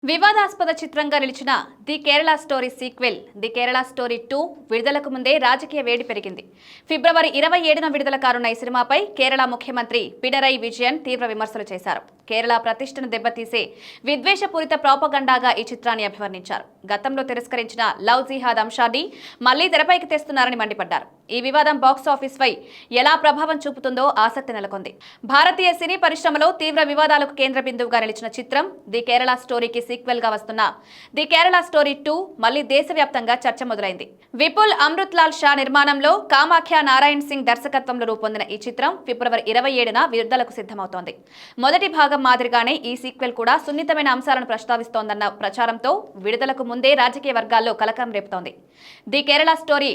వివాదాస్పద చిత్రంగా నిలిచిన the Kerala story sequel the Kerala story 2 విడుదలకు ముందే రాజకీయ వేడి పెరిగింది. ఫిబ్రవరి 27న విడుదల కానున్న ఈ సినిమాపై కేరళ ముఖ్యమంత్రి పినరయి విజయన్ తీవ్ర విమర్శలు చేశారు. కేరళ ప్రతిష్టను దెబ్బతీసే విద్వేషపూరిత ప్రాపగండాగా ఈ చిత్రాన్ని అభివర్ణించారు. గతంలో తిరస్కరించిన లవ్ జిహాద్ అంశాన్ని మళ్లీ తెరపైకి తెస్తున్నారని మండిపడ్డారు. ఈ వివాదం బాక్సాఫీస్ పై ఎలా ప్రభావం చూపుతుందో ఆసక్తి నెలకొంది. భారతీయ సినీ పరిశ్రమలో తీవ్ర వివాదాలకు కేంద్ర బిందువుగా నిలిచిన చిత్రం ది కేరళ స్టోరీకి సీక్వెల్ గా వస్తున్న ది కేరళ స్టోరీ 2 మళ్లీ దేశవ్యాప్తంగా చర్చ మొదలైంది. విపుల్ అమృత్లాల్ షా నిర్మాణంలో కామాఖ్య నారాయణ్ సింగ్ దర్శకత్వంలో రూపొందిన ఈ చిత్రం ఫిబ్రవరి 27న విడుదలకు సిద్ధమవుతోంది. మొదటి భాగం మాదిరిగానే ఈ సీక్వెల్ కూడా సున్నితమైన అంశాలను ప్రస్తావిస్తోందన్న ప్రచారంతో విడుదలకు ముందే రాజకీయ వర్గాల్లో కలకలం రేపుతోంది. ది కేరళ స్టోరీ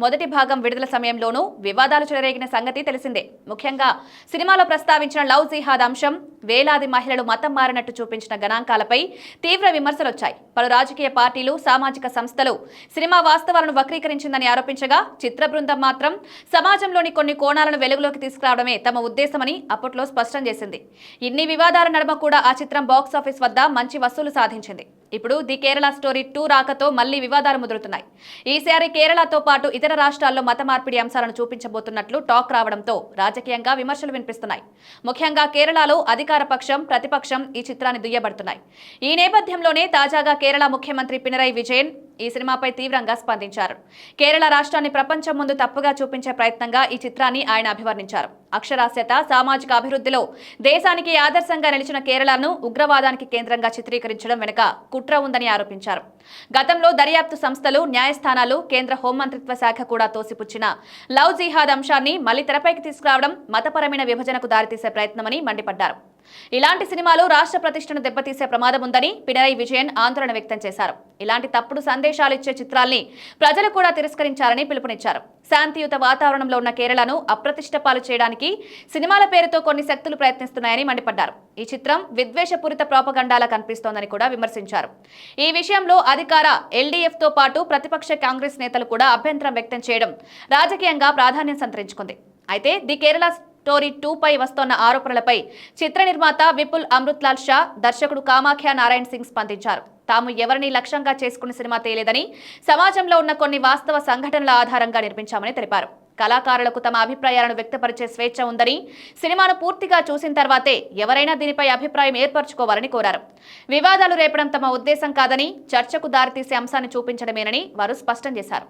మొదటి భాగం విడుదల సమయంలోనూ వివాదాలు చెలరేగిన సంగతి తెలిసిందే. ముఖ్యంగా సినిమాలో ప్రస్తావించిన లవ్ జిహాద్ అంశం, వేలాది మహిళలు మతం మారినట్టు చూపించిన గణాంకాలపై తీవ్ర విమర్శలొచ్చాయి. పలు రాజకీయ పార్టీలు, సామాజిక సంస్థలు సినిమా వాస్తవాలను వక్రీకరించిందని ఆరోపించగా, చిత్ర బృందం మాత్రం సమాజంలోని కొన్ని కోణాలను వెలుగులోకి తీసుకురావడమే తమ ఉద్దేశమని అప్పట్లో స్పష్టం చేసింది. ఇన్ని వివాదాల నడుమ కూడా ఆ చిత్రం బాక్సాఫీస్ వద్ద మంచి వసూలు సాధించింది. ఇప్పుడు ది కేరళ స్టోరీ 2 రాకతో మళ్లీ వివాదాలు ముదురుతున్నాయి. ఈసారి కేరళతో పాటు ఇతర రాష్ట్రాల్లో మత మార్పిడి అంశాలను చూపించబోతున్నట్లు టాక్ రావడంతో రాజకీయంగా విమర్శలు వినిపిస్తున్నాయి. ముఖ్యంగా కేరళలో అధికార పక్షం, ప్రతిపక్షం ఈ చిత్రాన్ని దుయ్యబడుతున్నాయి. ఈ నేపథ్యంలోనే తాజాగా కేరళ ముఖ్యమంత్రి పినరయి విజయన్ ఈ సినిమాపై తీవ్రంగా స్పందించారు. కేరళ రాష్ట్రాన్ని ప్రపంచం ముందు తప్పుగా చూపించే ప్రయత్నంగా ఈ చిత్రాన్ని ఆయన అభివర్ణించారు. అక్షరాస్యత, సామాజిక అభివృద్ధిలో దేశానికి ఆదర్శంగా నిలిచిన కేరళను ఉగ్రవాదానికి కేంద్రంగా చిత్రీకరించడం వెనుక కుట్ర ఉందని ఆరోపించారు. గతంలో దర్యాప్తు సంస్థలు, న్యాయస్థానాలు, కేంద్ర హోంమంత్రిత్వ శాఖ కూడా తోసిపుచ్చిన లవ్ జిహాద్ అంశాన్ని మళ్లీ తెరపైకి తీసుకురావడం మతపరమైన విభజనకు దారితీసే ప్రయత్నమని మండిపడ్డారు. ఇలాంటి సినిమాలు రాష్ట్ర ప్రతిష్టను దెబ్బతీసే ప్రమాదం ఉందని పినరయి విజయన్ ఆందోళన వ్యక్తం చేశారు. ఇలాంటి తప్పుడు సందేశాలు ఇచ్చే చిత్రాల్ని ప్రజలు కూడా తిరస్కరించాలని పిలుపునిచ్చారు. శాంతియుత వాతావరణంలో ఉన్న కేరళను అప్రతిష్ట పాలు చేయడానికి సినిమాల పేరుతో కొన్ని శక్తులు ప్రయత్నిస్తున్నాయని మండిపడ్డారు. ఈ చిత్రం విద్వేషపూరిత ప్రాపగండాలా కనిపిస్తోందని కూడా విమర్శించారు. ఈ విషయంలో అధికార ఎల్డీఎఫ్ తో పాటు ప్రతిపక్ష కాంగ్రెస్ నేతలు కూడా అభ్యంతరం వ్యక్తం చేయడం రాజకీయంగా ప్రాధాన్యం సంతరించుకుంది. అయితే ది కేరళ స్టోరీ 2 పై వస్తోన్న ఆరోపణలపై చిత్ర నిర్మాత విపుల్ అమృత్లాల్ షా, దర్శకుడు కామాఖ్య నారాయణ్ సింగ్ స్పందించారు. తాము ఎవరిని లక్ష్యంగా చేసుకుని సినిమా తేలేదని, సమాజంలో ఉన్న కొన్ని వాస్తవ సంఘటనల ఆధారంగా నిర్మించామని తెలిపారు. కళాకారులకు తమ అభిప్రాయాలను వ్యక్తపరిచే స్వేచ్ఛ ఉందని, సినిమాను పూర్తిగా చూసిన తర్వాతే ఎవరైనా దీనిపై అభిప్రాయం ఏర్పరచుకోవాలని కోరారు. వివాదాలు రేపడం తమ ఉద్దేశం కాదని, చర్చకు దారితీసే అంశాన్ని చూపించడమేనని వారు స్పష్టం చేశారు.